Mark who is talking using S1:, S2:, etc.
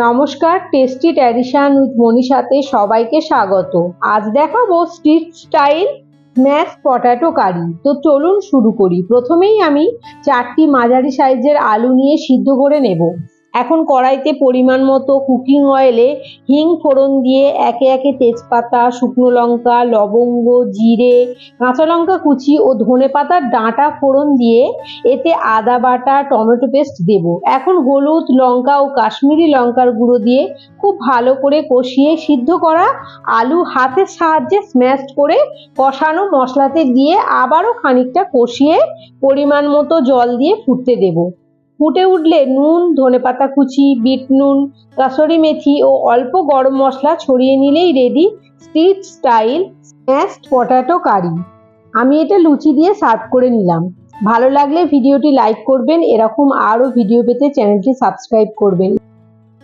S1: নমস্কার, tasty tradition with মনীষাতে সবাইকে স্বাগত। আজ দেখাবো স্ট্রিট স্টাইল স্ম্যাশ পটাটো কারি। তো চলুন শুরু করি। প্রথমেই আমি 4টি মাঝারি সাইজের আলু নিয়ে সিদ্ধ করে নেব। এখন কড়াইতে পরিমাণ মতো কুকিং অয়েলে হিং ফোড়ন দিয়ে একে একে তেজপাতা, শুকনো লঙ্কা, লবঙ্গ, জিরে, কাঁচা লঙ্কা কুচি ও ধনেপাতার ডাঁটা ফোড়ন দিয়ে এতে আদা বাটা, টমেটো পেস্ট দেব। এখন হলুদ, লঙ্কা ও কাশ্মীরি লঙ্কার গুঁড়ো দিয়ে খুব ভালো করে কষিয়ে সিদ্ধ করা আলু হাতের সাহায্যে স্ম্যাশ করে কষানো মশলাতে দিয়ে আবারও খানিকটা কষিয়ে পরিমাণ মতো জল দিয়ে ফুটতে দেব। ফুটে উঠলে নুন, ধনেপাতা কুচি, বিট নুন, কাসুরি মেথি ও অল্প গরম মশলা ছড়িয়ে নিলেই ready street style smashed potato curry. আমি এটা লুচি দিয়ে সার্ভ করে নিলাম। ভালো লাগলে ভিডিওটি লাইক করবেন। এরকম আরও ভিডিও পেতে চ্যানেলটি সাবস্ক্রাইব করবেন।